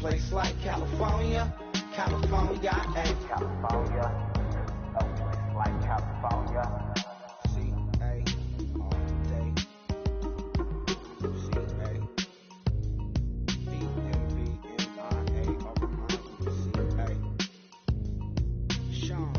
place like California, California, ay. California, a place like California. C-A, all day. C-A, B-M-B-M-I-A, over my C-A. Sean.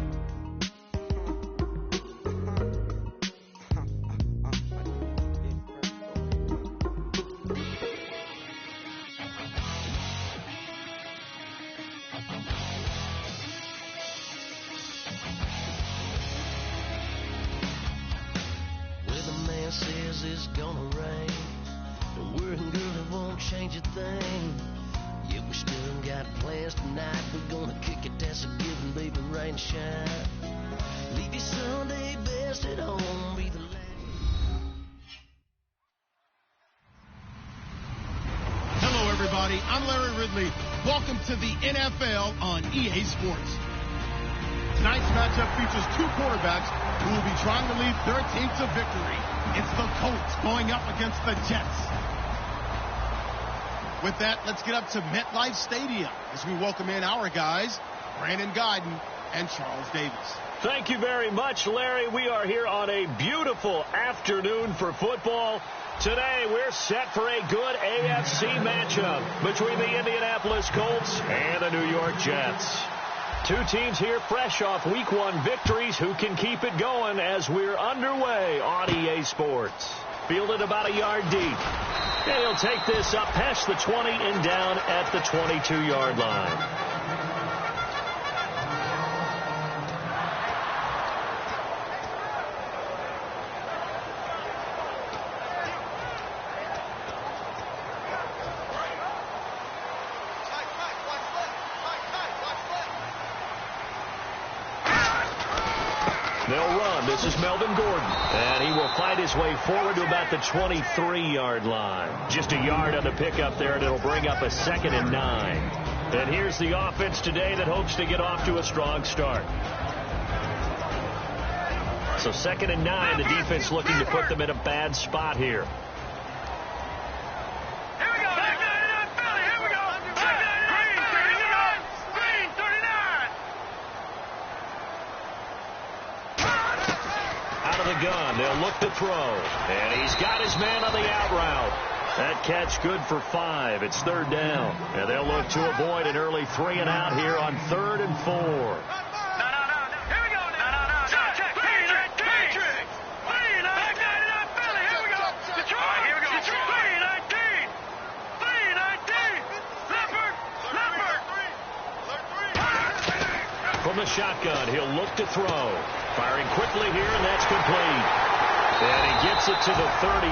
Says it's gonna rain, and we're in girl, it won't change a thing. Yeah, we still got plans tonight. We're gonna kick it, that's a given, baby, rain and shine. Leave your Sunday best at home, be the lady. Hello, everybody. I'm Larry Ridley. Welcome to the NFL on EA Sports. Tonight's matchup features two quarterbacks who will be trying to lead their team to victory. It's the Colts going up against the Jets. With that, let's get up to MetLife Stadium as we welcome in our guys, Brandon Guyton and Charles Davis. Thank you very much, Larry. We are here on a beautiful afternoon for football. Today, we're set for a good AFC matchup between the Indianapolis Colts and the New York Jets. Two teams here fresh off Week 1 victories who can keep it going as we're underway on EA Sports. Fielded about a yard deep. And he'll take this up past the 20 and down at the 22-yard line. They'll run. This is Melvin Gordon. And he will fight his way forward to about the 23-yard line. Just a yard on the pickup there, and it'll bring up a 2nd and 9. And here's the offense today that hopes to get off to a strong start. So 2nd and 9, the defense looking to put them in a bad spot here. Gun. They'll look to throw. And he's got his man on the out route. That catch good for 5. It's 3rd down. And they'll look to avoid an early 3 and out here on 3rd and 4. No. Here we go. No. Check. Here we go. Detroit. Here we go. 3-19. Leopard. From the shotgun, he'll look to throw. Firing quickly here, and that's complete. And he gets it to the 34,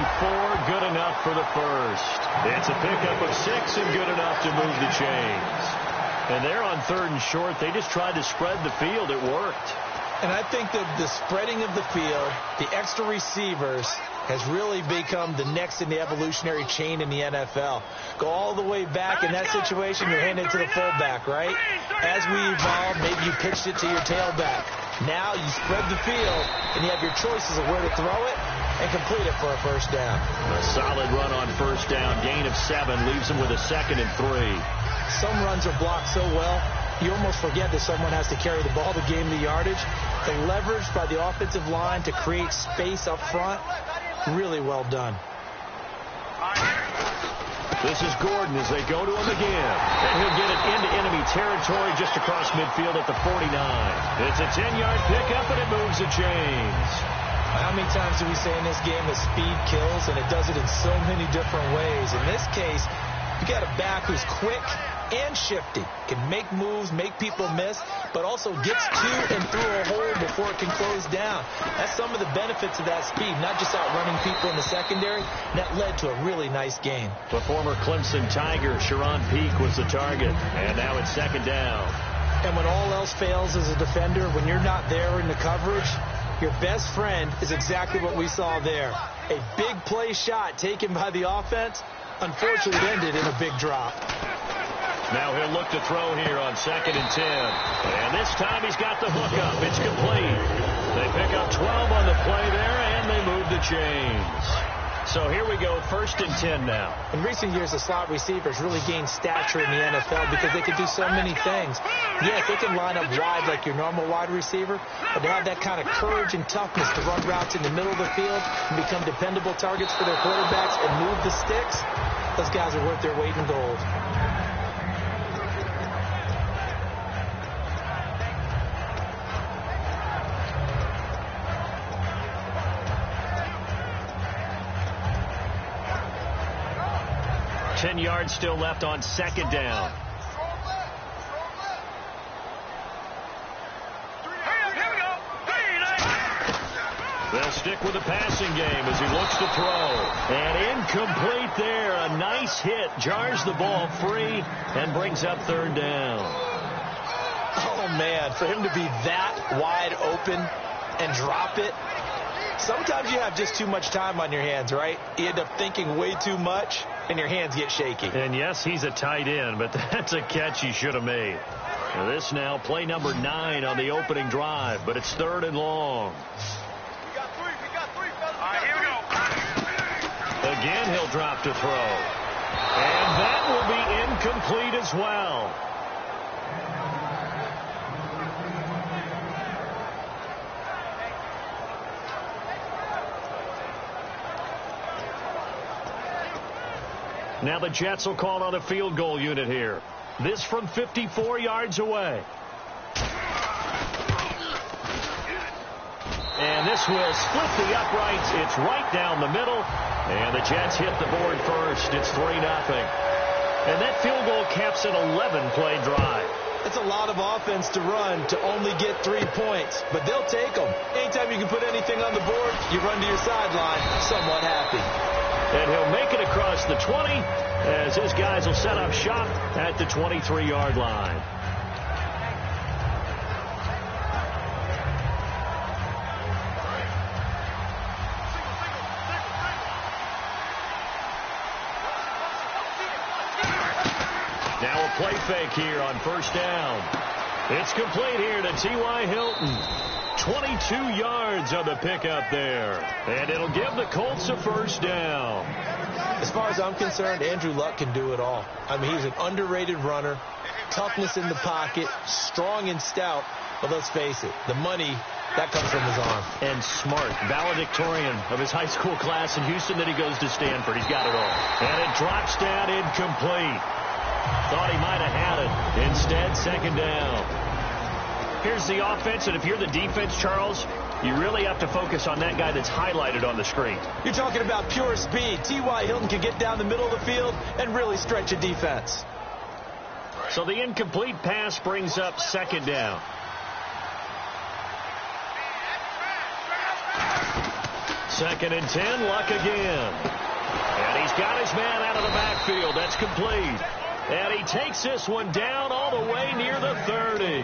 good enough for the first. It's a pickup of 6 and good enough to move the chains. And they're on 3rd and short. They just tried to spread the field. It worked. And I think that the spreading of the field, the extra receivers, has really become the next in the evolutionary chain in the NFL. Go all the way back in that situation, you're handed to the fullback, right? As we evolve, maybe you pitched it to your tailback. Now you spread the field, and you have your choices of where to throw it and complete it for a 1st down. A solid run on 1st down. Gain of 7 leaves him with a 2nd and 3. Some runs are blocked so well, you almost forget that someone has to carry the ball to gain the yardage. The leverage by the offensive line to create space up front, really well done. This is Gordon as they go to him again. And he'll get it into enemy territory just across midfield at the 49. It's a 10-yard pickup, and it moves the chains. How many times do we say in this game that speed kills, and it does it in so many different ways? In this case, you got a back who's quick and shifty, can make moves, make people miss, but also gets to and through a hole before it can close down. That's some of the benefits of that speed, not just outrunning people in the secondary. That led to a really nice game. The former Clemson Tiger, Sharon Peak, was the target, and now it's 2nd down. And when all else fails as a defender, when you're not there in the coverage, your best friend is exactly what we saw there. A big play shot taken by the offense, unfortunately it ended in a big drop. Now he'll look to throw here on 2nd and 10. And this time he's got the hook up. It's complete. They pick up 12 on the play there, and they move the chains. So here we go, 1st and 10 now. In recent years, the slot receivers really gained stature in the NFL because they could do so many things. Yes, they can line up wide like your normal wide receiver, but to have that kind of courage and toughness to run routes in the middle of the field and become dependable targets for their quarterbacks and move the sticks, those guys are worth their weight in gold. Ten yards still left on 2nd down. They'll stick with the passing game as he looks to throw. And incomplete there. A nice hit. Jars the ball free and brings up 3rd down. Oh, man, for him to be that wide open and drop it. Sometimes you have just too much time on your hands, right? You end up thinking way too much, and your hands get shaky. And yes, he's a tight end, but that's a catch he should have made. Now this now, play number 9 on the opening drive, but it's 3rd and long. We got three, fellas. All right, here we go. Again, he'll drop to throw. And that will be incomplete as well. Now the Jets will call on a field goal unit here. This from 54 yards away. And this will split the uprights. It's right down the middle. And the Jets hit the board first. It's 3-0. And that field goal caps an 11-play drive. It's a lot of offense to run to only get 3 points, but they'll take them. Anytime you can put anything on the board, you run to your sideline somewhat happy. And he'll make it across the 20 as his guys will set up shop at the 23-yard line. Now a play fake here on 1st down. It's complete here to T.Y. Hilton. 22 yards on the pickup there. And it'll give the Colts a 1st down. As far as I'm concerned, Andrew Luck can do it all. I mean, he's an underrated runner, toughness in the pocket, strong and stout. But let's face it, the money, that comes from his arm. And smart, valedictorian of his high school class in Houston. Then he goes to Stanford. He's got it all. And it drops down incomplete. Thought he might have had it. Instead, 2nd down. Here's the offense, and if you're the defense, Charles, you really have to focus on that guy that's highlighted on the screen. You're talking about pure speed. T.Y. Hilton can get down the middle of the field and really stretch a defense. So the incomplete pass brings up 2nd down. Second and 10, Luck again. And he's got his man out of the backfield. That's complete. And he takes this one down all the way near the 30.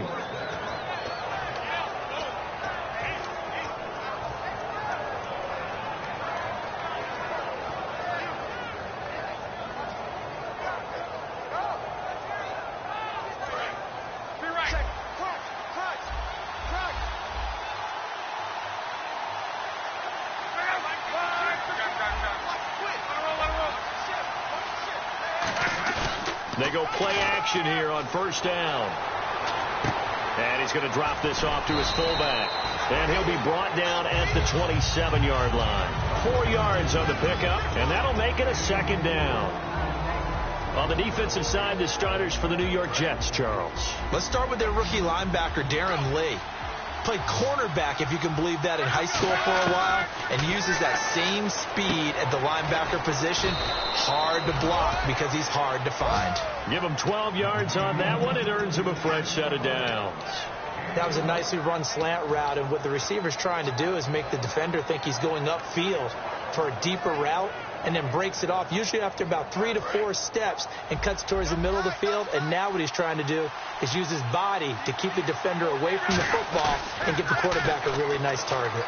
They go play action here on 1st down. And he's going to drop this off to his fullback. And he'll be brought down at the 27-yard line. 4 yards on the pickup, and that'll make it a 2nd down. On the defensive side, the starters for the New York Jets, Charles. Let's start with their rookie linebacker, Darren Lee. Played cornerback, if you can believe that, in high school for a while, and uses that same speed at the linebacker position. Hard to block because he's hard to find. Give him 12 yards on that one. It earns him a fresh set of downs. That was a nicely run slant route, and what the receiver's trying to do is make the defender think he's going upfield for a deeper route, and then breaks it off, usually after about 3 to 4 steps, and cuts towards the middle of the field. And now what he's trying to do is use his body to keep the defender away from the football and give the quarterback a really nice target.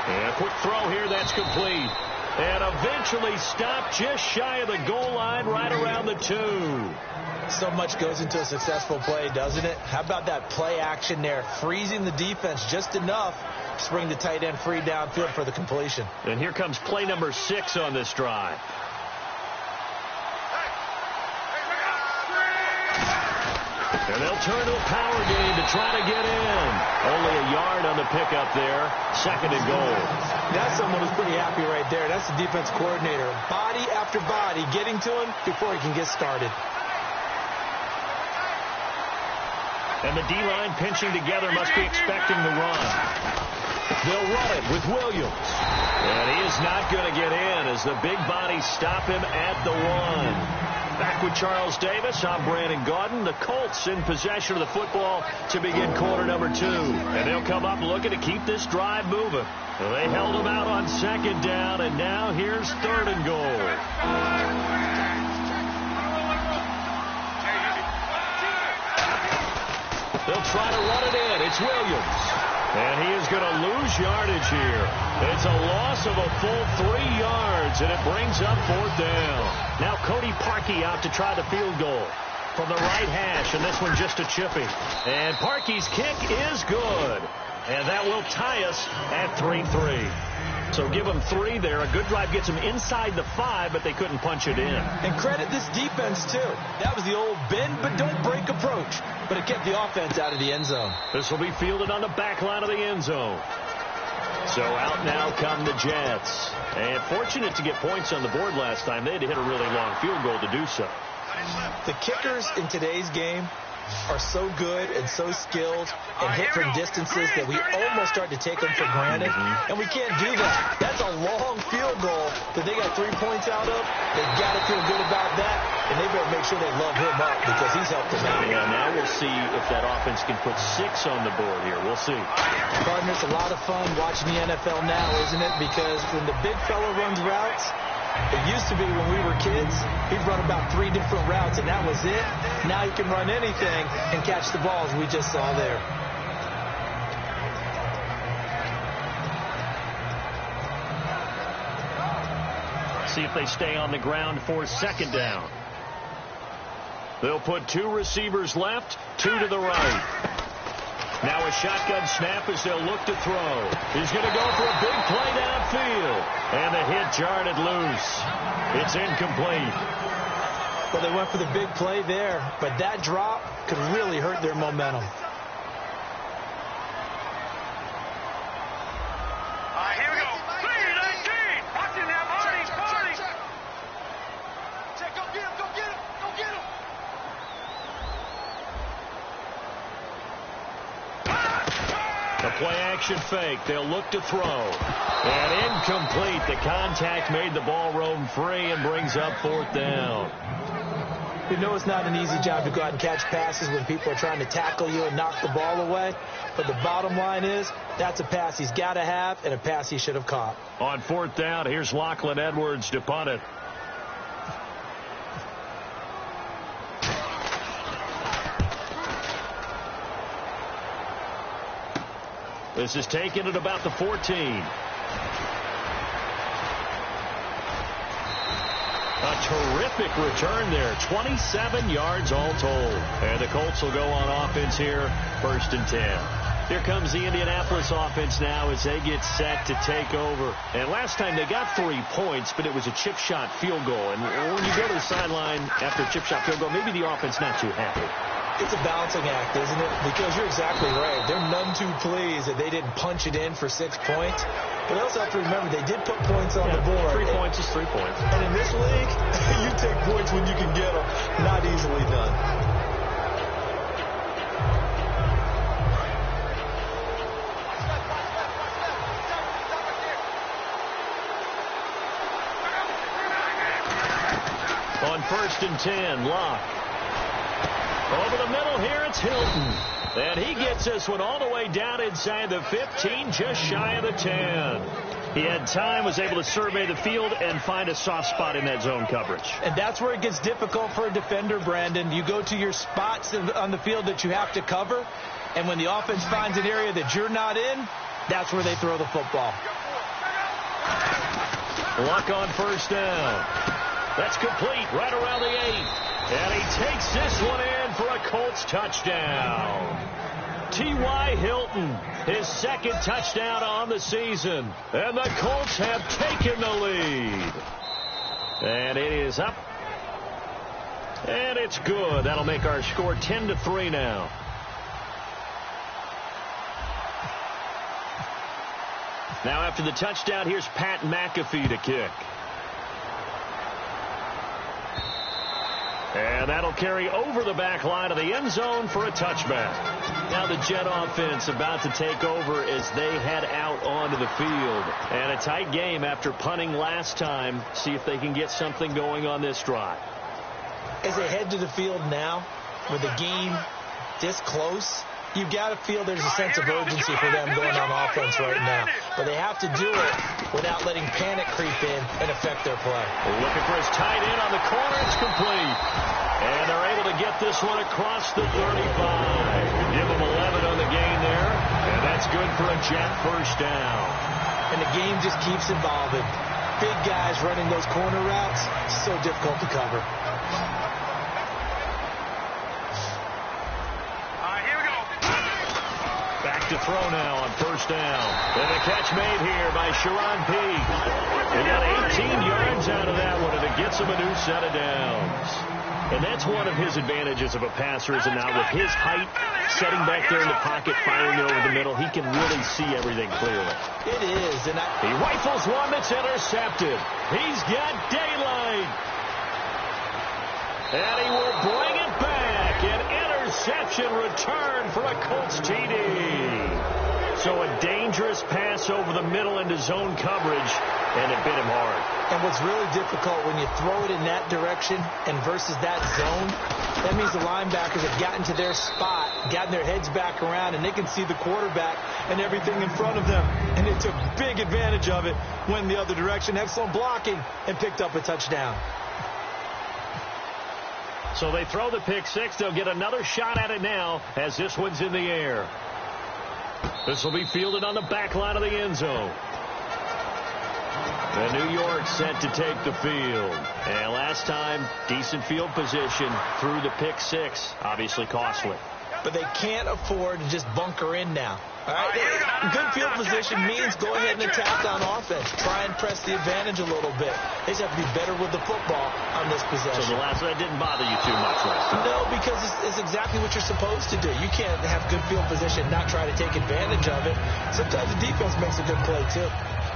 And a quick throw here, that's complete. And eventually stopped just shy of the goal line, right around the 2. So much goes into a successful play, doesn't it? How about that play action there, freezing the defense just enough to bring the tight end free downfield for the completion. And here comes play number 6 on this drive. And they'll turn to a power game to try to get in. Only a yard on the pickup there. 2nd and goal. That's someone who's pretty happy right there. That's the defense coordinator. Body after body getting to him before he can get started. And the D-line pinching together must be expecting the run. They'll run it with Williams. And he is not going to get in as the big bodies stop him at the 1. Back with Charles Davis, I'm Brandon Gaudin. The Colts in possession of the football to begin quarter number 2. And they'll come up looking to keep this drive moving. Well, they held them out on 2nd down, and now here's 3rd and goal. They'll try to run it in. It's Williams. And he is going to lose yardage here. It's a loss of a full 3 yards, and it brings up 4th down. Now Cody Parkey out to try the field goal from the right hash, and this one just a chippy. And Parkey's kick is good. And that will tie us at 3-3. So give them 3 there. A good drive gets them inside the 5, but they couldn't punch it in. And credit this defense, too. That was the old bend but don't break approach. But it kept the offense out of the end zone. This will be fielded on the back line of the end zone. So out now come the Jets. And fortunate to get points on the board last time. They had to hit a really long field goal to do so. The kickers in today's game are so good and so skilled and hit from distances that we almost start to take them for granted. And we can't do that. That's a long field goal that they got 3 points out of. They've got to feel good about that, and they better make sure they love him up because he's helped them out. Yeah, now we'll see if that offense can put 6 on the board here. We'll see. Partner, it's a lot of fun watching the NFL now, isn't it? Because when the big fella runs routes, it used to be when we were kids, he'd run about 3 different routes, and that was it. Now he can run anything and catch the balls we just saw there. See if they stay on the ground for 2nd down. They'll put 2 receivers left, 2 to the right. Now a shotgun snap as they'll look to throw. He's going to go for a big play downfield. And the hit jarred loose. It's incomplete. Well, they went for the big play there, but that drop could really hurt their momentum. Here we go. 3-19. Watching that party. Check, go get him, go get him, go get him. The play-action fake. They'll look to throw. And incomplete. The contact made the ball roam free and brings up 4th down. We know it's not an easy job to go out and catch passes when people are trying to tackle you and knock the ball away. But the bottom line is that's a pass he's got to have and a pass he should have caught. On 4th down, here's Lachlan Edwards to punt it. This is taken at about the 14. A terrific return there. 27 yards all told. And the Colts will go on offense here, 1st and 10. Here comes the Indianapolis offense now as they get set to take over. And last time they got 3 points, but it was a chip shot field goal. And when you go to the sideline after a chip shot field goal, maybe the offense not too happy. It's a balancing act, isn't it? Because you're exactly right. They're none too pleased that they didn't punch it in for 6 points. But they also have to remember they did put points on the board. 3 points is 3 points. And in this league, you take points when you can get them. Not easily done. On 1st and 10, Locke. Over the middle here, it's Hilton. And he gets this one all the way down inside the 15, just shy of the 10. He had time, was able to survey the field and find a soft spot in that zone coverage. And that's where it gets difficult for a defender, Brandon. You go to your spots on the field that you have to cover, and when the offense finds an area that you're not in, that's where they throw the football. Luck on first down. That's complete right around the 8. And he takes this one in for a Colts touchdown. T.Y. Hilton, his second touchdown on the season. And the Colts have taken the lead. And it is up. And it's good. That'll make our score 10-3 now. Now after the touchdown, here's Pat McAfee to kick. And that'll carry over the back line of the end zone for a touchback. Now the Jet offense about to take over as they head out onto the field. And a tight game after punting last time. See if they can get something going on this drive. As they head to the field now, with the game this close, you've got to feel there's a sense of urgency for them going on offense right now. But they have to do it without letting panic creep in and affect their play. Looking for his tight end on the corner. It's complete. And they're able to get this one across the 35. Give them 11 on the gain there. And that's good for a Jet first down. And the game just keeps evolving. Big guys running those corner routes, so difficult to cover. Back to throw now on first down. And a catch made here by Sharon Peake. He got 18 yards out of that one, and it gets him a new set of downs. And that's one of his advantages of a passer, is now with his height, setting back there in the pocket, firing it over the middle, he can really see everything clearly. It is. And he rifles one that's intercepted. He's got daylight. And he will bring it back. An interception return for a Colts TD. So a dangerous pass over the middle into zone coverage, and it bit him hard. And what's really difficult when you throw it in that direction and versus that zone, that means the linebackers have gotten to their spot, gotten their heads back around, and they can see the quarterback and everything in front of them. And they took big advantage of it, went the other direction, excellent blocking, and picked up a touchdown. So they throw the pick six. They'll get another shot at it now as this one's in the air. This will be fielded on the back line of the end zone. And New York set to take the field. And last time, decent field position through the pick six. Obviously costly. But they can't afford to just bunker in now. All right, good field position means go ahead and attack on offense. Try and press the advantage a little bit. They just have to be better with the football on this possession. So the last one didn't bother you too much last time? No, because it's exactly what you're supposed to do. You can't have good field position and not try to take advantage of it. Sometimes the defense makes a good play, too.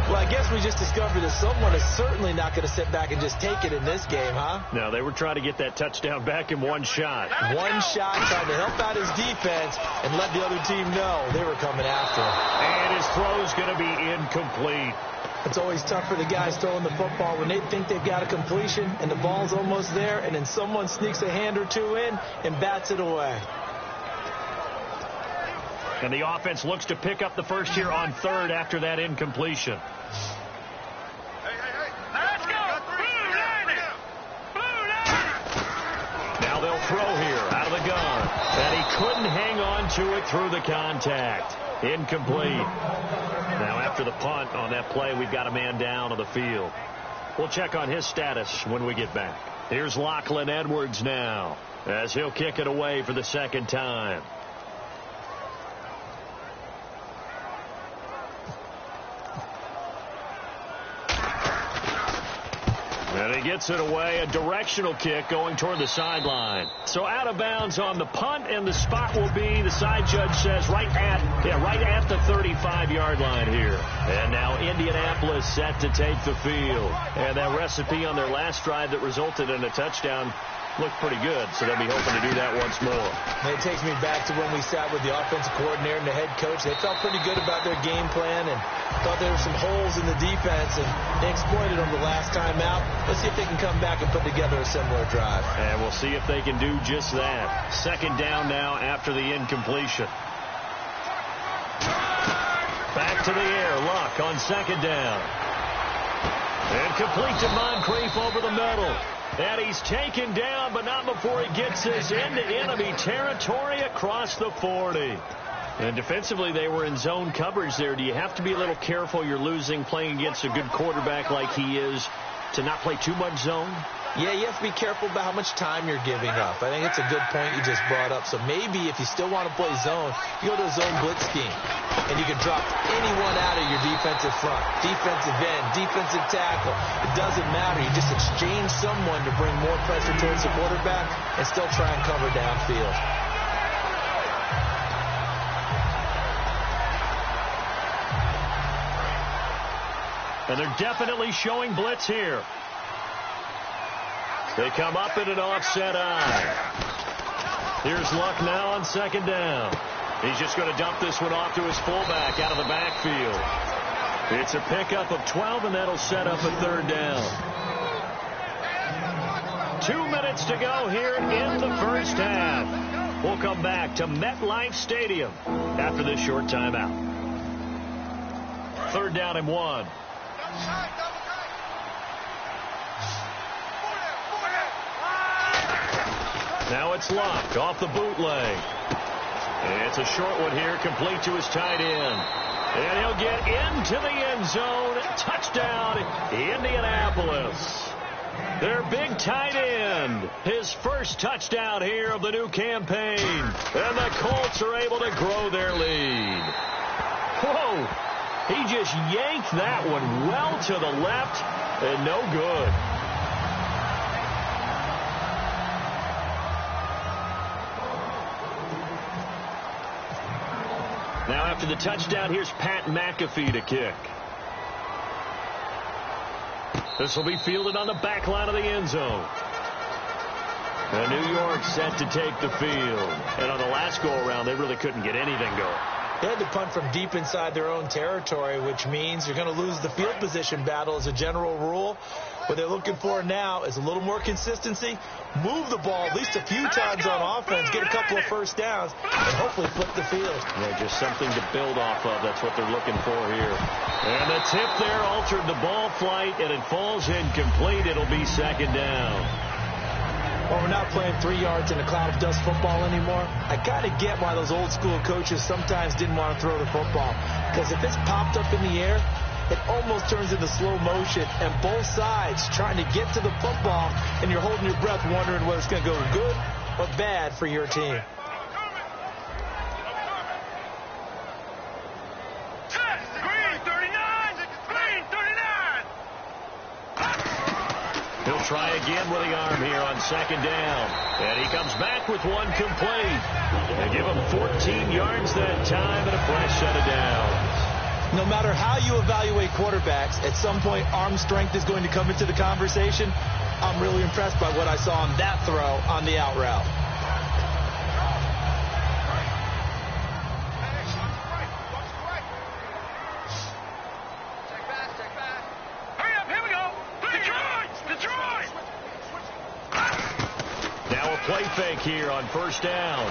Well, I guess we just discovered that someone is certainly not going to sit back and just take it in this game, huh? No, they were trying to get that touchdown back in one shot. One shot, trying to help out his defense and let the other team know they were coming after him. And his throw's going to be incomplete. It's always tough for the guys throwing the football when they think they've got a completion and the ball's almost there, and then someone sneaks a hand or two in and bats it away. And the offense looks to pick up the first here on third after that incompletion. Let's go! Now they'll throw here out of the gun. And he couldn't hang on to it through the contact. Incomplete. Now after the punt on that play, we've got a man down on the field. We'll check on his status when we get back. Here's Lachlan Edwards now as he'll kick it away for the second time. And he gets it away, a directional kick going toward the sideline. So out of bounds on the punt, and the spot will be, the side judge says, right at the 35-yard line here. And now Indianapolis set to take the field. And that recipe on their last drive that resulted in a touchdown looked pretty good, so they'll be hoping to do that once more. And it takes me back to when we sat with the offensive coordinator and the head coach. They felt pretty good about their game plan and thought there were some holes in the defense, and they exploited them the last time out. Let's see if they can come back and put together a similar drive. And we'll see if they can do just that. Second down now after the incompletion. Back to the air. Luck on second down. And complete to Moncrief over the middle. And he's taken down, but not before he gets this into enemy territory across the 40. And defensively, they were in zone coverage there. Do you have to be a little careful? You're losing playing against a good quarterback like he is to not play too much zone? Yeah, you have to be careful about how much time you're giving up. I think it's a good point you just brought up. So maybe if you still want to play zone, you go to a zone blitz scheme. And you can drop anyone out of your defensive front, defensive end, defensive tackle. It doesn't matter. You just exchange someone to bring more pressure towards the quarterback and still try and cover downfield. And they're definitely showing blitz here. They come up in an offset eye. Here's Luck now on second down. He's just going to dump this one off to his fullback out of the backfield. It's a pickup of 12, and that'll set up a third down. 2 minutes to go here in the first half. We'll come back to MetLife Stadium after this short timeout. 3rd down and 1. Now it's Luck off the bootleg. It's a short one here, complete to his tight end. And he'll get into the end zone. Touchdown, Indianapolis. Their big tight end. His first touchdown here of the new campaign. And the Colts are able to grow their lead. Whoa. He just yanked that one well to the left and no good. Now after the touchdown, here's Pat McAfee to kick. This will be fielded on the back line of the end zone. And New York set to take the field. And on the last go-around, they really couldn't get anything going. They had to punt from deep inside their own territory, which means you're going to lose the field position battle as a general rule. What they're looking for now is a little more consistency, move the ball at least a few times on offense, get a couple of first downs, and hopefully flip the field. Yeah, just something to build off of. That's what they're looking for here. And the tip there altered the ball flight, and it falls incomplete. It'll be 2nd down. Well, we're not playing 3 yards in a cloud of dust football anymore. I kind of get why those old school coaches sometimes didn't want to throw the football. Because if it's popped up in the air, it almost turns into slow motion. And both sides trying to get to the football, and you're holding your breath wondering whether it's going to go good or bad for your team. He'll try again with the arm here on 2nd down. And he comes back with one complete. They give him 14 yards that time and a fresh set of downs. No matter how you evaluate quarterbacks, at some point arm strength is going to come into the conversation. I'm really impressed by what I saw on that throw on the out route. Play fake here on 1st down.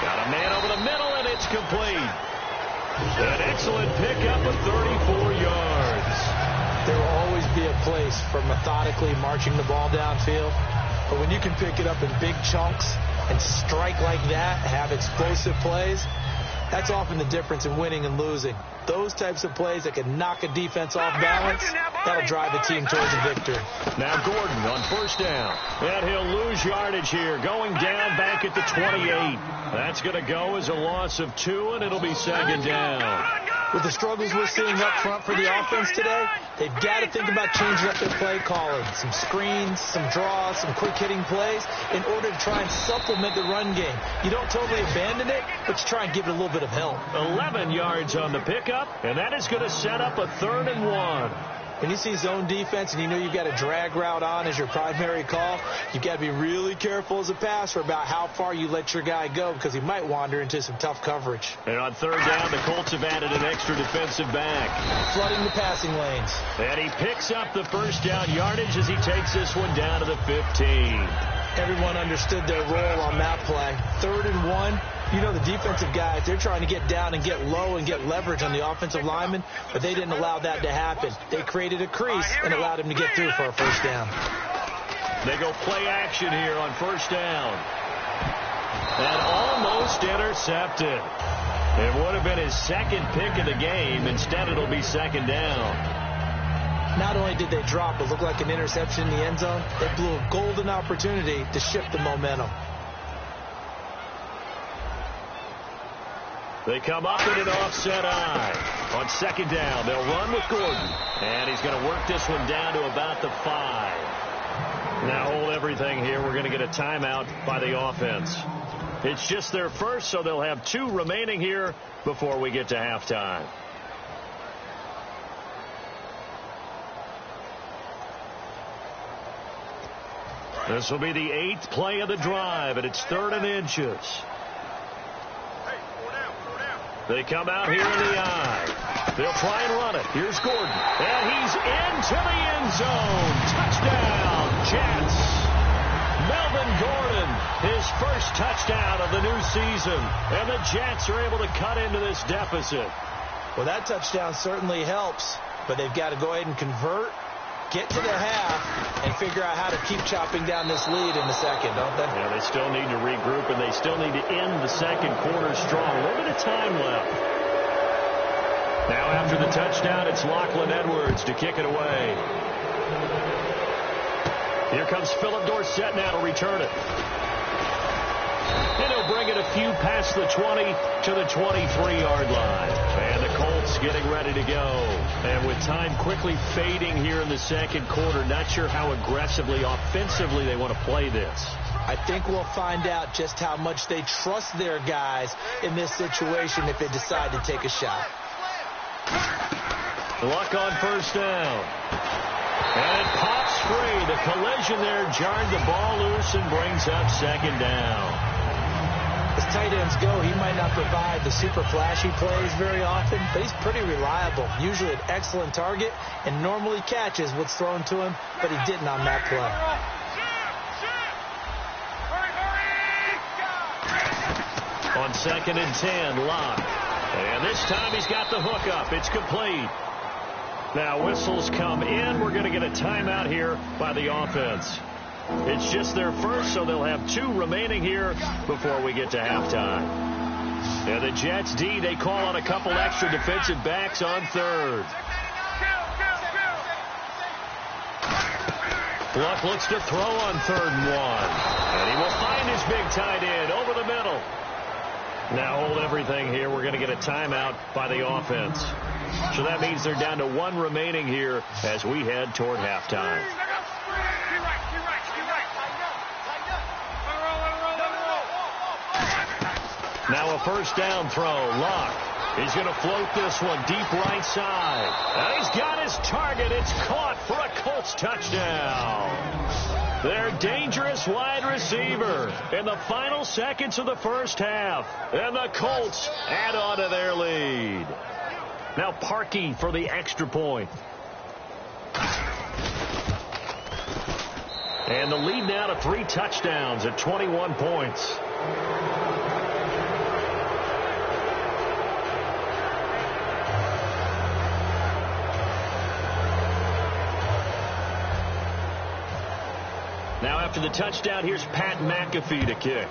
Got a man over the middle, and it's complete. An excellent pickup of 34 yards. There will always be a place for methodically marching the ball downfield. But when you can pick it up in big chunks and strike like that, have explosive plays, that's often the difference in winning and losing. Those types of plays that can knock a defense off balance, that'll drive a team towards a victory. Now Gordon on 1st down. And he'll lose yardage here, going down back at the 28. That's going to go as a loss of 2, and it'll be 2nd down. With the struggles we're seeing up front for the offense today, they've got to think about changing up their play calling. Some screens, some draws, some quick-hitting plays in order to try and supplement the run game. You don't totally abandon it, but you try and give it a little bit of help. 11 yards on the pickup, and that is going to set up a 3rd and 1. When you see zone defense and you know you've got a drag route on as your primary call, you've got to be really careful as a passer about how far you let your guy go because he might wander into some tough coverage. And on 3rd down, the Colts have added an extra defensive back. Flooding the passing lanes. And he picks up the 1st down yardage as he takes this one down to the 15. Everyone understood their role on that play. 3rd and 1. You know the defensive guys, they're trying to get down and get low and get leverage on the offensive lineman, but they didn't allow that to happen. They created a crease and allowed him to get through for a 1st down. They go play action here on 1st down. And almost intercepted. It would have been his second pick of the game. Instead, it'll be second down. Not only did they drop what looked like an interception in the end zone, they blew a golden opportunity to shift the momentum. They come up in an offset eye. On second down, they'll run with Gordon. And he's going to work this one down to about the 5. Now hold everything here. We're going to get a timeout by the offense. It's just their first, so they'll have 2 remaining here before we get to halftime. This will be the 8th play of the drive, and it's 3rd and inches. They come out here in the eye. They'll try and run it. Here's Gordon. And he's into the end zone. Touchdown, Jets. Melvin Gordon, his first touchdown of the new season. And the Jets are able to cut into this deficit. Well, that touchdown certainly helps, but they've got to go ahead and convert, get to the half, and figure out how to keep chopping down this lead in the second, don't they? Yeah, they still need to regroup, and they still need to end the second quarter strong. A little bit of time left. Now after the touchdown, it's Lachlan Edwards to kick it away. Here comes Philip Dorsett now to return it. And he'll bring it a few past the 20 to the 23-yard line. And the Colts getting ready to go. And with time quickly fading here in the second quarter, not sure how aggressively, offensively they want to play this. I think we'll find out just how much they trust their guys in this situation if they decide to take a shot. Luck on first down. And it pops free. The collision there jarred the ball loose and brings up second down. As tight ends go, he might not provide the super flashy plays very often, but he's pretty reliable. Usually an excellent target and normally catches what's thrown to him, but he didn't on that play. On 2nd and 10, Locke. And this time he's got the hook up. It's complete. Now whistles come in. We're going to get a timeout here by the offense. It's just their first, so they'll have 2 remaining here before we get to halftime. And the Jets D, they call on a couple extra defensive backs on 3rd. Luck looks to throw on 3rd and 1. And he will find his big tight end over the middle. Now hold everything here. We're going to get a timeout by the offense. So that means they're down to 1 remaining here as we head toward halftime. Now a first down throw. Locke. He's going to float this one deep right side. And he's got his target. It's caught for a Colts touchdown. Their dangerous wide receiver in the final seconds of the first half. And the Colts add on to their lead. Now Parkey for the extra point. And the lead now to 3 touchdowns at 21 points. Now after the touchdown, here's Pat McAfee to kick.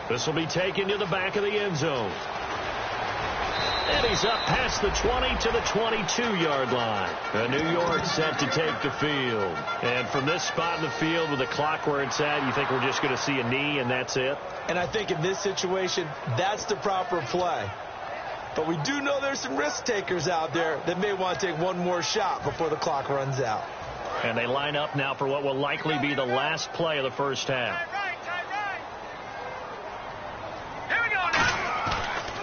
This will be taken to the back of the end zone. And he's up past the 20 to the 22-yard line. New York set to take the field. And from this spot in the field with the clock where it's at, you think we're just going to see a knee and that's it? And I think in this situation, that's the proper play. But we do know there's some risk takers out there that may want to take one more shot before the clock runs out. And they line up now for what will likely be the last play of the first half.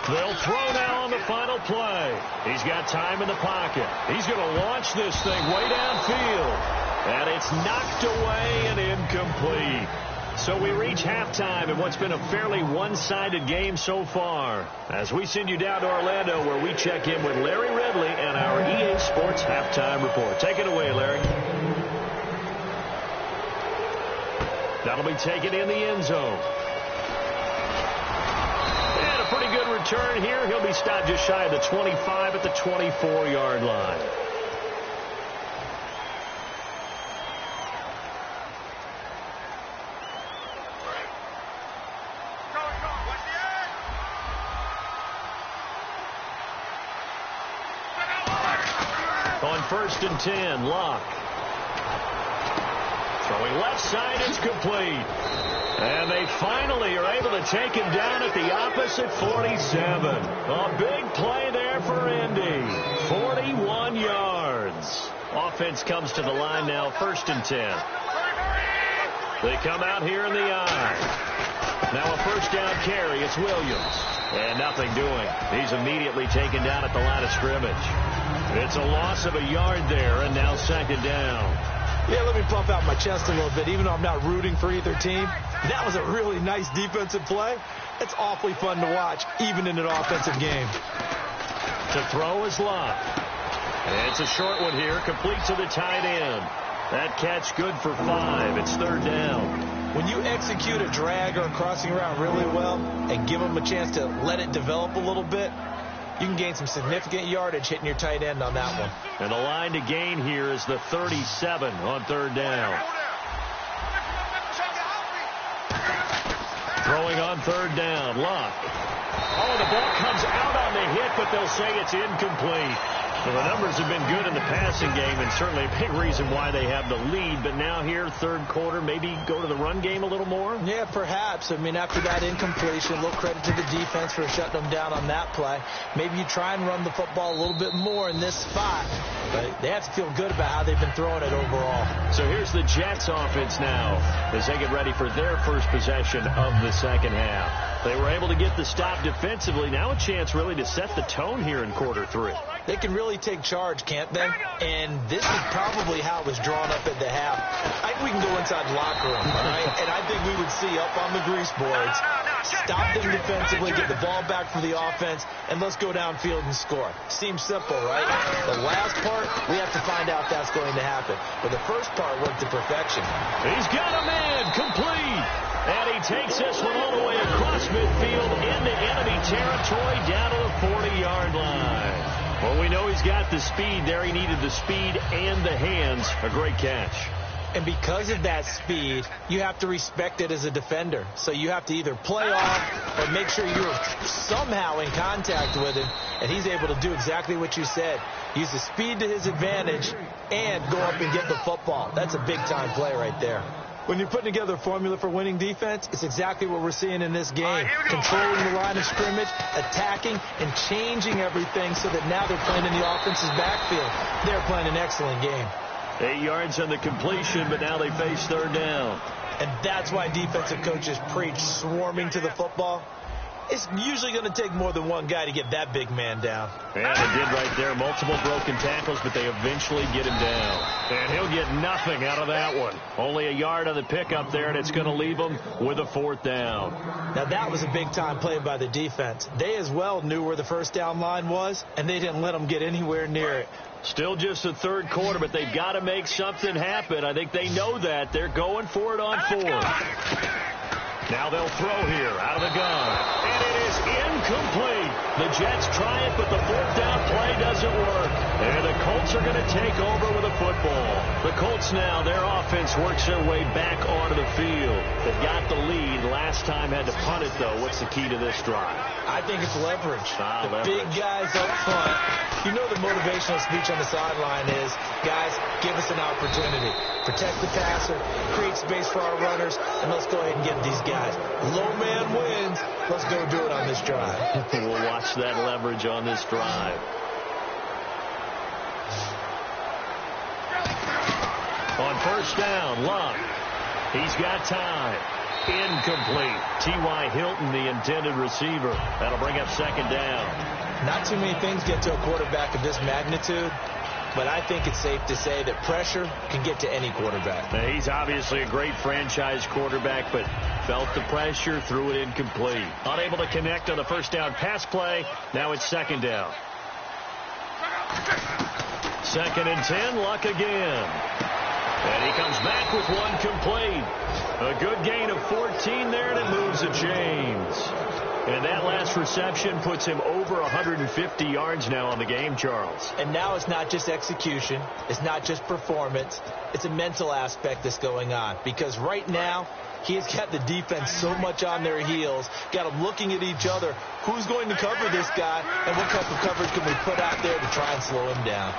They'll throw now on the final play. He's got time in the pocket. He's going to launch this thing way downfield. And it's knocked away and incomplete. So we reach halftime in what's been a fairly one-sided game so far. As we send you down to Orlando where we check in with Larry Ridley and our EA Sports Halftime Report. Take it away, Larry. That'll be taken in the end zone. And a pretty good return here. He'll be stopped just shy of the 25 at the 24-yard line. On 1st and 10, Luck. Throwing left side, it's complete. And they finally are able to take him down at the opposite 47. A big play there for Indy. 41 yards. Offense comes to the line now, 1st and 10. They come out here in the I. Now a 1st down carry. It's Williams. And nothing doing. He's immediately taken down at the line of scrimmage. It's a loss of a yard there, and now 2nd down. Yeah, let me puff out my chest a little bit. Even though I'm not rooting for either team, that was a really nice defensive play. It's awfully fun to watch, even in an offensive game. To throw is Luck. And it's a short one here, complete to the tight end. That catch good for 5. It's 3rd down. When you execute a drag or a crossing route really well and give them a chance to let it develop a little bit, you can gain some significant yardage hitting your tight end on that one. And the line to gain here is the 37 on 3rd down. Throwing on 3rd down, Luck. Oh, the ball comes out on the hit, but they'll say it's incomplete. Well, the numbers have been good in the passing game, and certainly a big reason why they have the lead. But now here, 3rd quarter, maybe go to the run game a little more? Yeah, perhaps. I mean, after that incompletion, a little credit to the defense for shutting them down on that play. Maybe you try and run the football a little bit more in this spot. But they have to feel good about how they've been throwing it overall. So here's the Jets offense now as they get ready for their first possession of the 2nd half. They were able to get the stop defensively. Now a chance really to set the tone here in quarter 3. They can really take charge, can't they? And this is probably how it was drawn up at the half. I think we can go inside the locker room, all right? And I think we would see up on the grease boards, stop them defensively, get the ball back for the offense, and let's go downfield and score. Seems simple, right? The last part, we have to find out if that's going to happen. But the first part worked to perfection. He's got a man, complete. And he takes this one all the way across midfield into enemy territory down to the 40-yard line. Well, we know he's got the speed there. He needed the speed and the hands. A great catch. And because of that speed, you have to respect it as a defender. So you have to either play off or make sure you're somehow in contact with him. And he's able to do exactly what you said. Use the speed to his advantage and go up and get the football. That's a big-time play right there. When you're putting together a formula for winning defense, it's exactly what we're seeing in this game. Controlling the line of scrimmage, attacking, and changing everything so that now they're playing in the offense's backfield. They're playing an excellent game. 8 yards on the completion, but now they face 3rd down. And that's why defensive coaches preach swarming to the football. It's usually going to take more than one guy to get that big man down. Yeah, they did right there. Multiple broken tackles, but they eventually get him down. And he'll get nothing out of that one. Only a yard on the pickup there, and it's going to leave him with a 4th down. Now, that was a big-time play by the defense. They as well knew where the 1st down line was, and they didn't let them get anywhere near it. Still just the 3rd quarter, but they've got to make something happen. I think they know that. They're going for it on 4th. Now they'll throw here out of the gun. And it is incomplete. The Jets try it, but the 4th down play doesn't work. And the Colts are going to take over with a football. The Colts now, their offense works their way back onto the field. They've got the lead. Last time had to punt it, though. What's the key to this drive? I think it's leverage. Leverage. Big guys up front. You know the motivational speech on the sideline is, guys, give us an opportunity. Protect the passer, create space for our runners, and let's go ahead and get these guys. Low man wins. Let's go do it on this drive. We'll watch that leverage on this drive. On 1st down, Luck. He's got time. Incomplete. T.Y. Hilton, the intended receiver. That'll bring up 2nd down. Not too many things get to a quarterback of this magnitude, but I think it's safe to say that pressure can get to any quarterback. Now, he's obviously a great franchise quarterback, but felt the pressure, threw it incomplete. Unable to connect on the 1st down pass play. Now it's 2nd down. 2nd and 10, Luck again. And he comes back with one complete. A good gain of 14 there, and it moves to James. And that last reception puts him over 150 yards now on the game, Charles. And now it's not just execution. It's not just performance. It's a mental aspect that's going on. Because right now, he has got the defense so much on their heels, got them looking at each other. Who's going to cover this guy, and what type of coverage can we put out there to try and slow him down?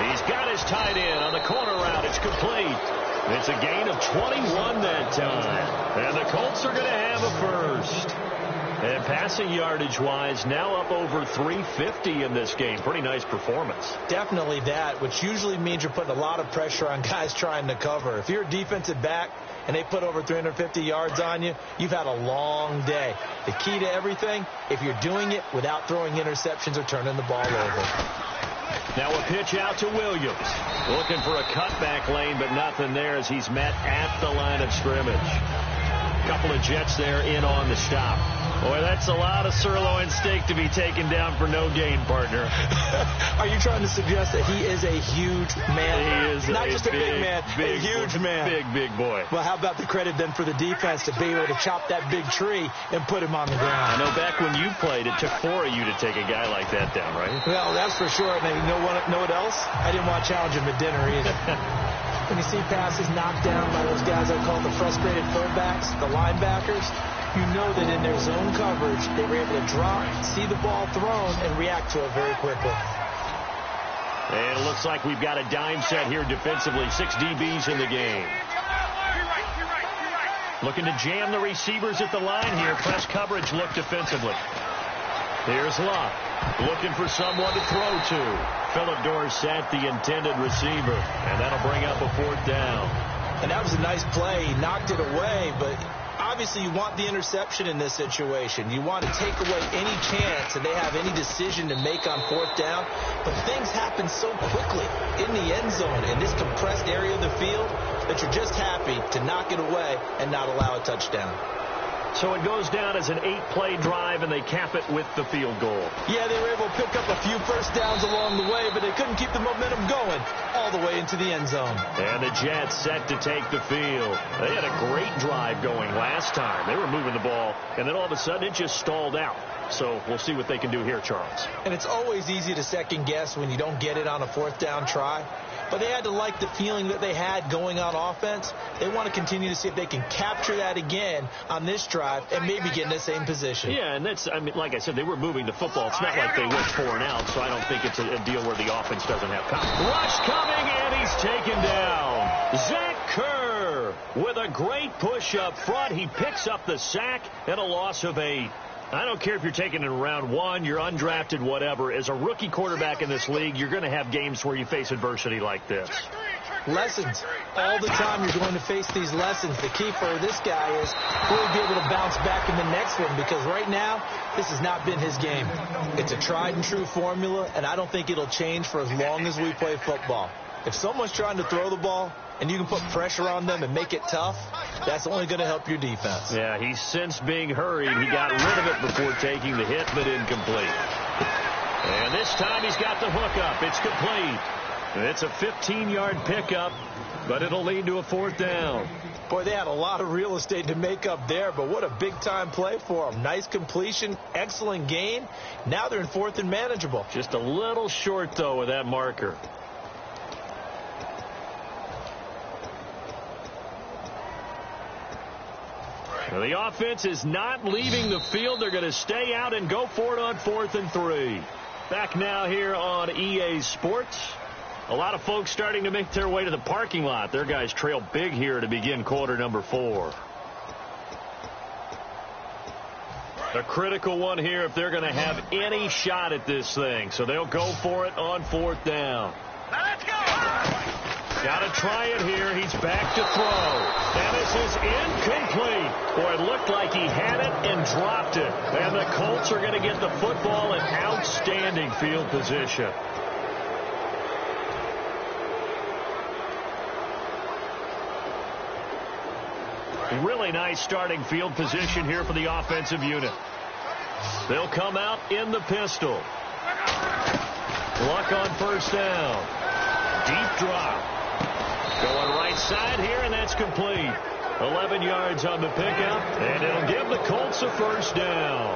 He's got his tight end on the corner route. It's complete. It's a gain of 21 that time. And the Colts are going to have a first. And passing yardage-wise, now up over 350 in this game. Pretty nice performance. Definitely that, which usually means you're putting a lot of pressure on guys trying to cover. If you're a defensive back and they put over 350 yards on you, you've had a long day. The key to everything, if you're doing it without throwing interceptions or turning the ball over. Now a pitch out to Williams. Looking for a cutback lane, but nothing there as he's met at the line of scrimmage. Couple of Jets there in on the stop. Boy, that's a lot of sirloin steak to be taken down for no gain, partner. Are you trying to suggest that he is a huge man? He is not just a big man, a huge man. Big boy. Well, how about the credit then for the defense to be able to chop that big tree and put him on the ground? I know back when you played, it took 4 of you to take a guy like that down, right? Well, that's for sure. And you know what else? I didn't want to challenge him at dinner either. When you see passes knocked down by those guys I call the frustrated fullbacks, the linebackers, you know that in their zone coverage, they were able to drop, see the ball thrown, and react to it very quickly. And it looks like we've got a dime set here defensively. 6 DBs in the game. Looking to jam the receivers at the line here. Press coverage look defensively. Here's Luck. Looking for someone to throw to. Phillip Dorsett, the intended receiver. And that'll bring up a 4th down. And that was a nice play. He knocked it away, but obviously you want the interception in this situation. You want to take away any chance that they have any decision to make on 4th down. But things happen so quickly in the end zone in this compressed area of the field that you're just happy to knock it away and not allow a touchdown. So it goes down as an 8-play drive, and they cap it with the field goal. Yeah, they were able to pick up a few first downs along the way, but they couldn't keep the momentum going all the way into the end zone. And the Jets set to take the field. They had a great drive going last time. They were moving the ball, and then all of a sudden it just stalled out. So we'll see what they can do here, Charles. And it's always easy to second guess when you don't get it on a 4th down try. But they had to like the feeling that they had going on offense. They want to continue to see if they can capture that again on this drive and maybe get in the same position. Yeah, and that's, I mean, like I said, they were moving the football. It's not like they went 4 and out, so I don't think it's a deal where the offense doesn't have confidence. Rush coming, and he's taken down. Zach Kerr with a great push up front. He picks up the sack and a loss of 8. I don't care if you're taking it in round 1, you're undrafted, whatever. As a rookie quarterback in this league, you're going to have games where you face adversity like this. Lessons. All the time you're going to face these lessons. The key for this guy is will he be able to bounce back in the next one? Because right now, this has not been his game. It's a tried and true formula, and I don't think it'll change for as long as we play football. If someone's trying to throw the ball and you can put pressure on them and make it tough, that's only going to help your defense. Yeah, he's since being hurried. He got rid of it before taking the hit, but incomplete. And this time he's got the hook up. It's complete. It's a 15-yard pickup, but it'll lead to a 4th down. Boy, they had a lot of real estate to make up there, but what a big-time play for them. Nice completion, excellent gain. Now they're in 4th and manageable. Just a little short, though, with that marker. The offense is not leaving the field. They're going to stay out and go for it on 4th and 3. Back now here on EA Sports. A lot of folks starting to make their way to the parking lot. Their guys trail big here to begin quarter number 4. A critical one here if they're going to have any shot at this thing. So they'll go for it on 4th down. Now let's go! Got to try it here. He's back to throw. And this is incomplete. Boy, it looked like he had it and dropped it. And the Colts are going to get the football in outstanding field position. Really nice starting field position here for the offensive unit. They'll come out in the pistol. Luck on 1st down. Deep drop. Going right side here, and that's complete. 11 yards on the pickup, and it'll give the Colts a 1st down.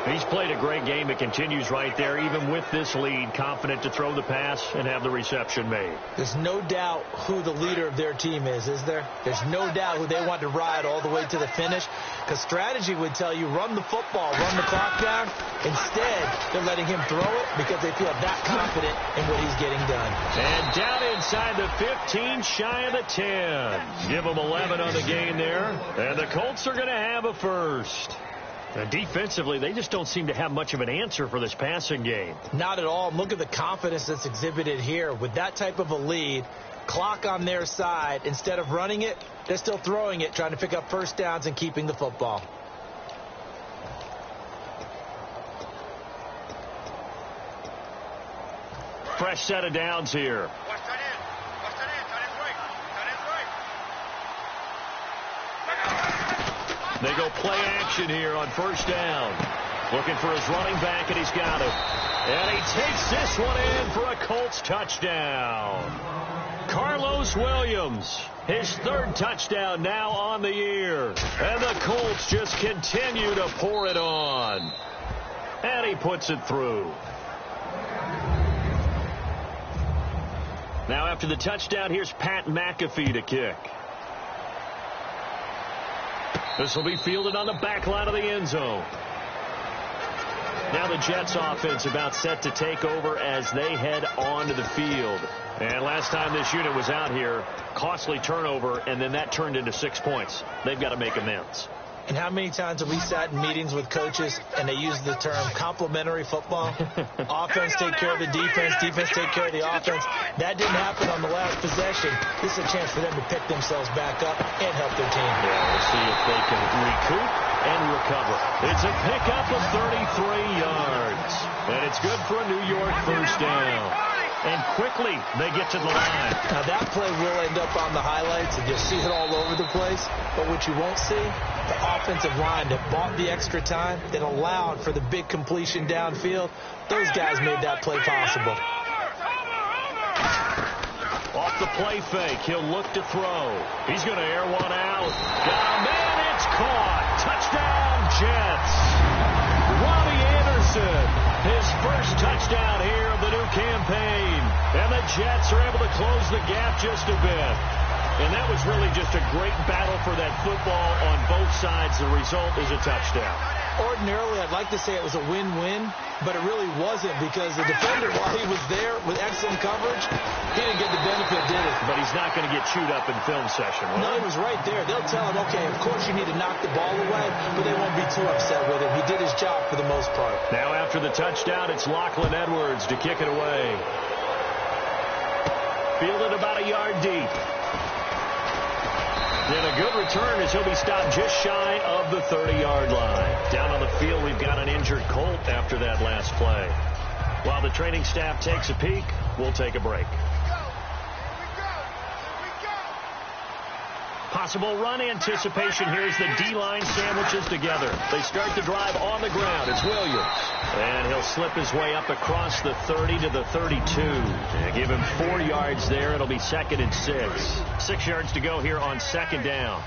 He's played a great game. It continues right there, even with this lead, confident to throw the pass and have the reception made. There's no doubt who the leader of their team is there? There's no doubt who they want to ride all the way to the finish, because strategy would tell you run the football, run the clock down. Instead, they're letting him throw it because they feel that confident in what he's getting done. And down inside the 15, shy of the 10. Give them 11 on the gain there, and the Colts are going to have a first. Defensively, they just don't seem to have much of an answer for this passing game. Not at all. Look at the confidence that's exhibited here. With that type of a lead, clock on their side, instead of running it, they're still throwing it, trying to pick up first downs and keeping the football. Fresh set of downs here. They go play action here on first down. Looking for his running back, and he's got it. And he takes this one in for a Colts touchdown. Carlos Williams, his third touchdown now on the year. And the Colts just continue to pour it on. And he puts it through. Now after the touchdown, here's Pat McAfee to kick. This will be fielded on the back line of the end zone. Now the Jets offense about set to take over as they head onto the field. And last time this unit was out here, costly turnover, and then that turned into 6 points. They've got to make amends. And how many times have we sat in meetings with coaches and they use the term complementary football? Offense take care of the defense, defense take care of the offense. That didn't happen on the last possession. This is a chance for them to pick themselves back up and help their team. Yeah, we'll see if they can recoup and recover. It's a pickup of 33 yards. And it's good for a New York first down. And quickly, they get to the line. Now, that play will end up on the highlights, and you'll see it all over the place. But what you won't see, the offensive line that bought the extra time, that allowed for the big completion downfield, those guys made that play possible. Off the play fake, he'll look to throw. He's going to air one out. Got a man, it's caught. Touchdown, Jets. Robbie Anderson, his first touchdown here of the new campaign. And the Jets are able to close the gap just a bit. And that was really just a great battle for that football on both sides. The result is a touchdown. Ordinarily, I'd like to say it was a win-win, but it really wasn't, because the defender, while he was there with excellent coverage, he didn't get the benefit, did it? But he's not going to get chewed up in film session, right? No, he was right there. They'll tell him, okay, of course you need to knock the ball away, but they won't be too upset with him. He did his job for the most part. Now after the touchdown, it's Lachlan Edwards to kick it away. Fielded about a yard deep. And a good return as he'll be stopped just shy of the 30-yard line. Down on the field, we've got an injured Colt after that last play. While the training staff takes a peek, we'll take a break. Possible run anticipation here as the D-line sandwiches together. They start the drive on the ground. It's Williams. And he'll slip his way up across the 30 to the 32. And give him 4 yards there. It'll be 2nd and 6. 6 yards to go here on 2nd down.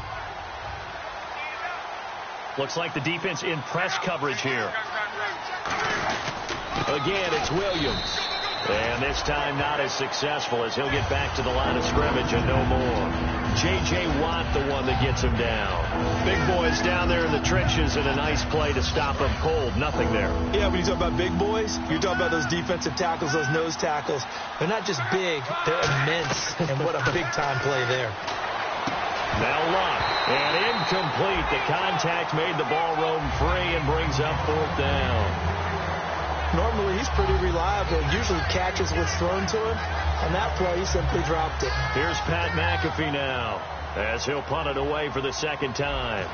Looks like the defense in press coverage here. Again, it's Williams. And this time not as successful as he'll get back to the line of scrimmage and no more. J.J. Watt, the one that gets him down. Big boys down there in the trenches, and a nice play to stop him cold. Nothing there. Yeah, when you talk about big boys, you're talking about those defensive tackles, those nose tackles. They're not just big, they're immense. And what a big-time play there. Now Luck, and incomplete. The contact made the ball roam free and brings up 4th down. Normally, he's pretty reliable. Usually catches what's thrown to him. On that play, he simply dropped it. Here's Pat McAfee now, as he'll punt it away for the 2nd time.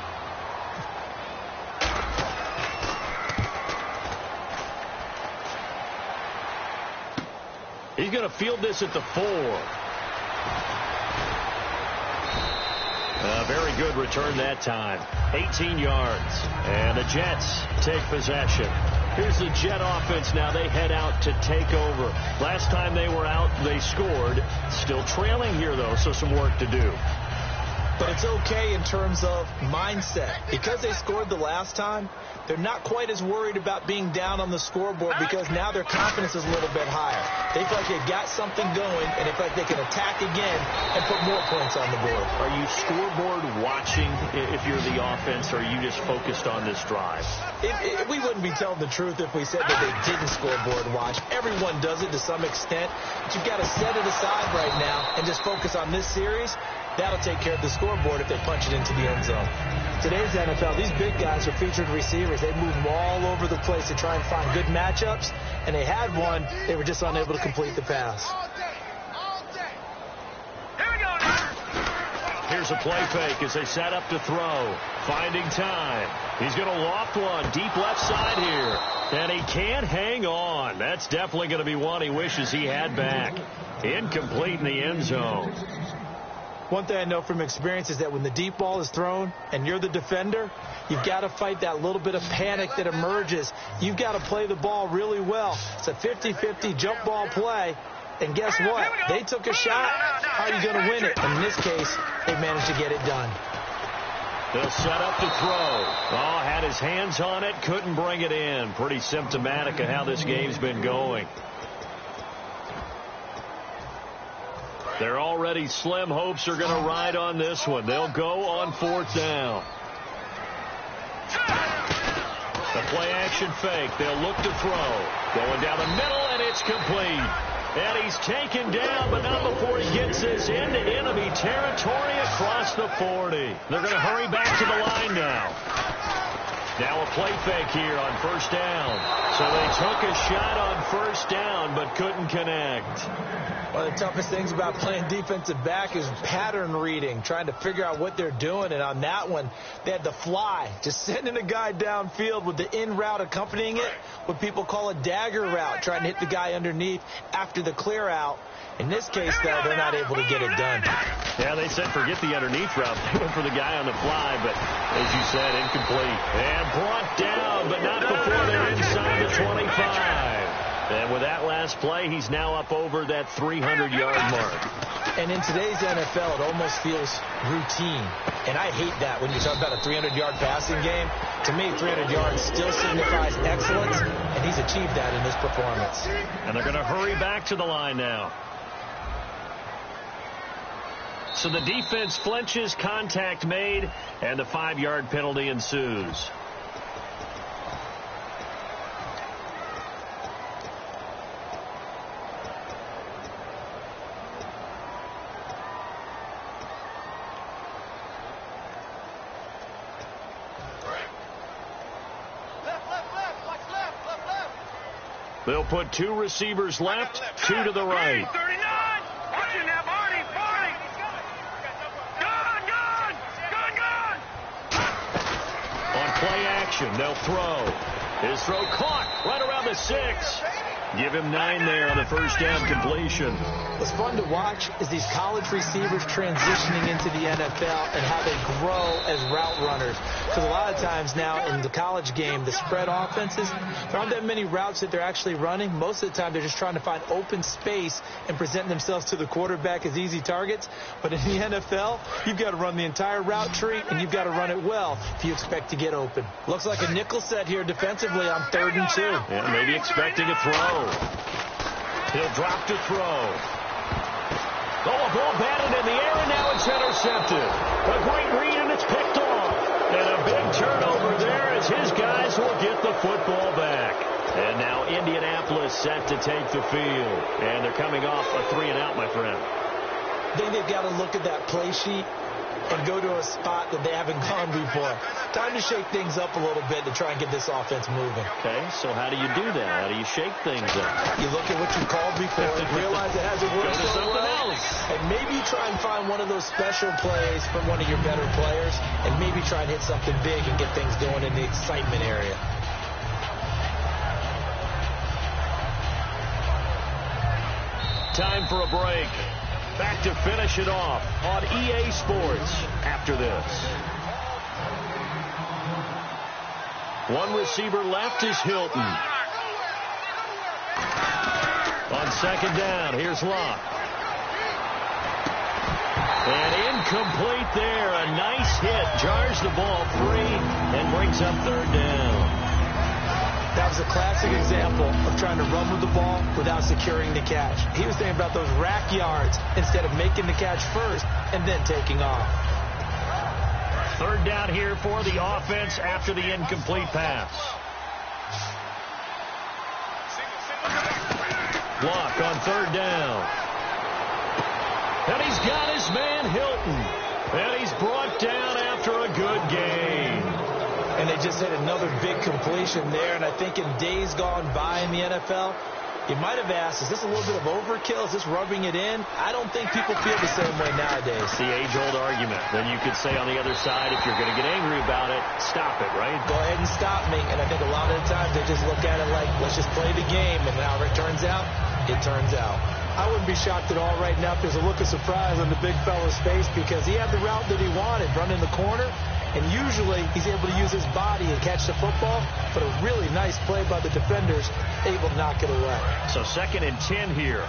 He's going to field this at the 4. A very good return that time. 18 yards. And the Jets take possession. Here's the Jet offense now. They head out to take over. Last time they were out, they scored. Still trailing here, though, so some work to do. But it's okay in terms of mindset. Because they scored the last time, they're not quite as worried about being down on the scoreboard because now their confidence is a little bit higher. They feel like they've got something going, and they feel like they can attack again and put more points on the board. Are you scoreboard watching if you're the offense, or are you just focused on this drive? We wouldn't be telling the truth if we said that they didn't scoreboard watch. Everyone does it to some extent, but you've got to set it aside right now and just focus on this series. That'll take care of the scoreboard if they punch it into the end zone. Today's NFL, these big guys are featured receivers. They move them all over the place to try and find good matchups, and they had one. They were just unable to complete the pass. Here we go. Here's a play fake as they set up to throw. Finding time. He's going to loft one deep left side here. And he can't hang on. That's definitely going to be one he wishes he had back. Incomplete in the end zone. One thing I know from experience is that when the deep ball is thrown and you're the defender, you've got to fight that little bit of panic that emerges. You've got to play the ball really well. It's a 50-50 jump ball play. And guess what? They took a shot. How are you going to win it? And in this case, they managed to get it done. They'll set up to throw. Oh, had his hands on it, couldn't bring it in. Pretty symptomatic of how this game's been going. Their already slim hopes are going to ride on this one. They'll go on 4th down. The play action fake. They'll look to throw. Going down the middle, and it's complete. And he's taken down, but not before he gets this into enemy territory across the 40. They're going to hurry back to the line now. Now a play fake here on 1st down. So they took a shot on 1st down, but couldn't connect. One of the toughest things about playing defensive back is pattern reading, trying to figure out what they're doing. And on that one, they had the fly, just sending a guy downfield with the in route accompanying it, what people call a dagger route, trying to hit the guy underneath after the clear out. In this case, though, they're not able to get it done. Yeah, they said forget the underneath route. They went for the guy on the fly, but as you said, incomplete. And brought down, but not before they're inside the 25. And with that last play, he's now up over that 300-yard mark. And in today's NFL, it almost feels routine. And I hate that when you talk about a 300-yard passing game. To me, 300 yards still signifies excellence, and he's achieved that in this performance. And they're going to hurry back to the line now. So the defense flinches, contact made, and the 5-yard penalty ensues. They'll put 2 receivers left, 2 to the right. 39. Watch it now, Barney. Barney. Gun. On play action, they'll throw. His throw caught right around the 6. Give him 9 there on the 1st down completion. What's fun to watch is these college receivers transitioning into the NFL and how they grow as route runners. Because a lot of times now in the college game, the spread offenses, there aren't that many routes that they're actually running. Most of the time, they're just trying to find open space and present themselves to the quarterback as easy targets. But in the NFL, you've got to run the entire route tree, and you've got to run it well if you expect to get open. Looks like a nickel set here defensively on 3rd and 2. Yeah, maybe expecting a throw. He'll drop to throw. Oh, a ball batted in the air, and now it's intercepted. A great read, and it's picked off. And a big turnover there as his guys will get the football back. And now Indianapolis set to take the field. And they're coming off a 3-and-out, my friend. I think they've got to look at that play sheet and go to a spot that they haven't gone before. Time to shake things up a little bit to try and get this offense moving. Okay, so how do you do that? How do you shake things up? You look at what you called before and realize it hasn't worked so well. And maybe try and find one of those special plays from one of your better players, and maybe try and hit something big and get things going in the excitement area. Time for a break. Back to finish it off on EA Sports after this. One receiver left is Hilton. On 2nd down, here's Locke. And Incomplete there. A nice hit. Jars the ball free and brings up third down. That was a classic example of trying to run with the ball without securing the catch. He was thinking about those rack yards instead of making the catch first and then taking off. Third down here for the offense after the incomplete pass. Block on third down. And he's got his man Hilton. And he's brought down after a good game. And they just hit another big completion there. And I think in days gone by in the NFL, you might have asked, is this a little bit of overkill? Is this rubbing it in? I don't think people feel the same way nowadays. It's the age-old argument. Then you could say on the other side, if you're going to get angry about it, stop it, right? Go ahead and stop me. And I think a lot of the times they just look at it like, let's just play the game. And however it turns out, it turns out. I wouldn't be shocked at all right now if there's a look of surprise on the big fella's face because he had the route that he wanted, run in the corner. And usually he's able to use his body and catch the football, but a really nice play by the defenders, able to knock it away. So 2nd and 10 here.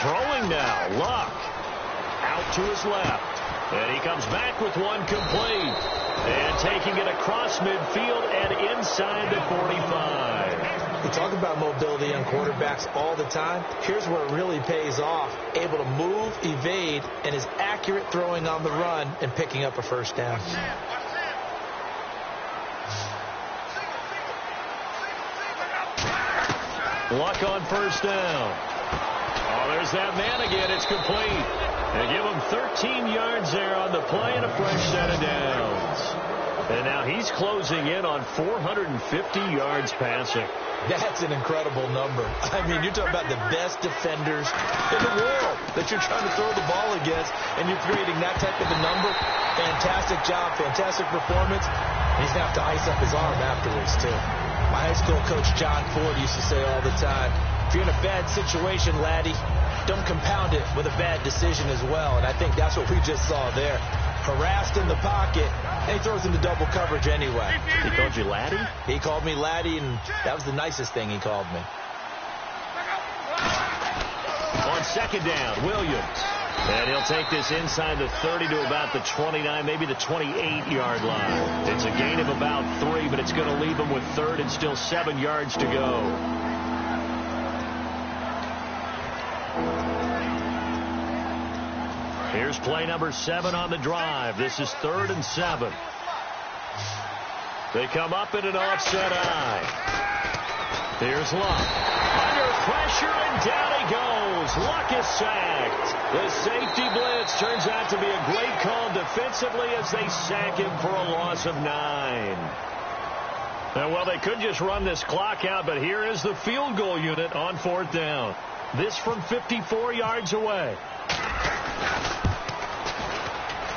Throwing now, Luck. Out to his left. And he comes back with one complete. And taking it across midfield and inside the 45. We talk about mobility on quarterbacks all the time. Here's where it really pays off. Able to move, evade, and is accurate throwing on the run and picking up a first down. Luck on first down. Oh, there's that man again. It's complete. They give him 13 yards there on the play and a fresh set of downs. And now he's closing in on 450 yards passing. That's an incredible number. I mean, you're talking about the best defenders in the world that you're trying to throw the ball against, and you're creating that type of a number. Fantastic job, fantastic performance. He's going to have to ice up his arm afterwards, too. My high school coach, John Ford, used to say all the time, if you're in a bad situation, laddie, don't compound it with a bad decision as well. And I think that's what we just saw there. Harassed in the pocket, and he throws into double coverage anyway. He called you laddie? He called me laddie, and that was the nicest thing he called me. On 2nd down, Williams. And he'll take this inside the 30 to about the 29, maybe the 28-yard line. It's a gain of about 3, but it's going to leave him with 3rd and still 7 yards to go. Here's play number 7 on the drive. This is 3rd and 7. They come up in an offset eye. Here's Luck. Under pressure, and down he goes. Luck is sacked. The safety blitz turns out to be a great call defensively as they sack him for a loss of 9. Now, well, they could just run this clock out, but here is the field goal unit on 4th down. This from 54 yards away.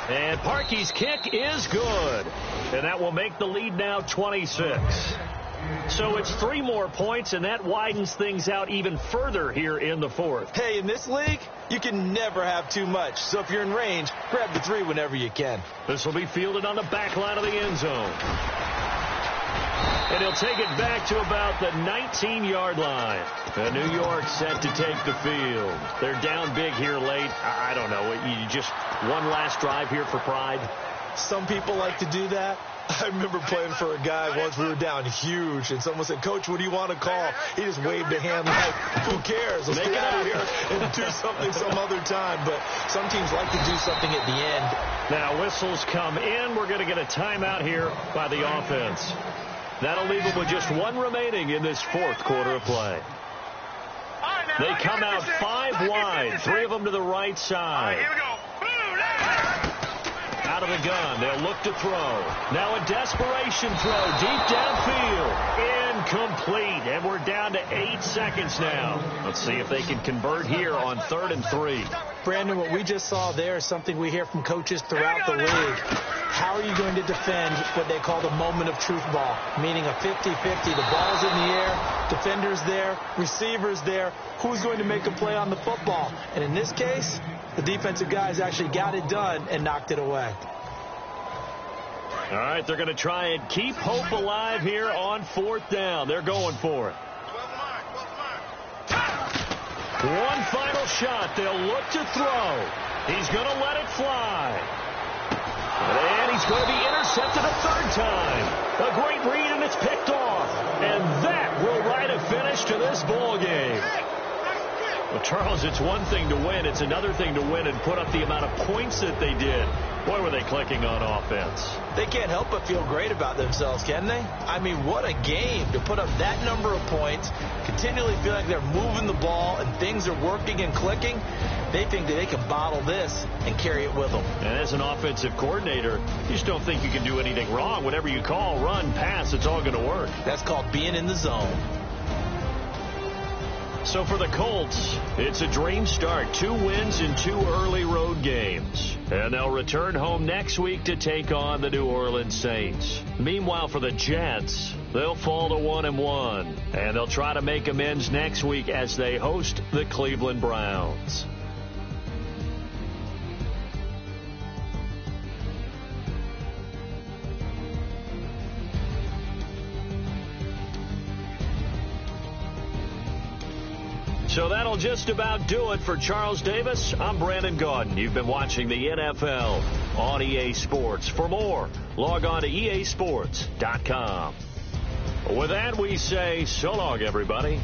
And Parkey's kick is good. And that will make the lead now 26. So it's 3 more points, and that widens things out even further here in the 4th. Hey, in this league, you can never have too much. So if you're in range, grab the 3 whenever you can. This will be fielded on the back line of the end zone. And he'll take it back to about the 19-yard line. And New York set to take the field. They're down big here late. I don't know. You just one last drive here for pride. Some people like to do that. I remember playing for a guy once. We were down huge, and someone said, "Coach, what do you want to call?" He just waved a hand like, "Who cares? Let's get out of here and do something some other time." But some teams like to do something at the end. Now whistles come in. We're going to get a timeout here by the offense. That'll leave them with just 1 remaining in this 4th quarter of play. They come out 5 wide, 3 of them to the right side. Here we go. Out of the gun, they'll look to throw. Now a desperation throw deep downfield. Incomplete, and we're down to 8 seconds now. Let's see if they can convert here on 3rd and 3. Brandon, what we just saw there is something we hear from coaches throughout the league. How are you going to defend what they call the moment of truth ball, meaning a 50-50? The ball's in the air, defenders there, receivers there. Who's going to make a play on the football? And in this case, the defensive guys actually got it done and knocked it away. All right, they're going to try and keep hope alive here on 4th down. They're going for it. One final shot. They'll look to throw. He's going to let it fly. And he's going to be intercepted a third time. A great read, and it's picked off. And that will write a finish to this ball game. Well, Charles, it's one thing to win. It's another thing to win and put up the amount of points that they did. Boy, were they clicking on offense. They can't help but feel great about themselves, can they? I mean, what a game to put up that number of points, continually feel like they're moving the ball and things are working and clicking. They think that they can bottle this and carry it with them. And as an offensive coordinator, you just don't think you can do anything wrong. Whatever you call, run, pass, it's all going to work. That's called being in the zone. So for the Colts, it's a dream start. 2 wins in 2 early road games. And they'll return home next week to take on the New Orleans Saints. Meanwhile, for the Jets, they'll fall to 1-1. And they'll try to make amends next week as they host the Cleveland Browns. So that'll just about do it for Charles Davis. I'm Brandon Gaudin. You've been watching the NFL on EA Sports. For more, log on to easports.com. With that, we say so long, everybody.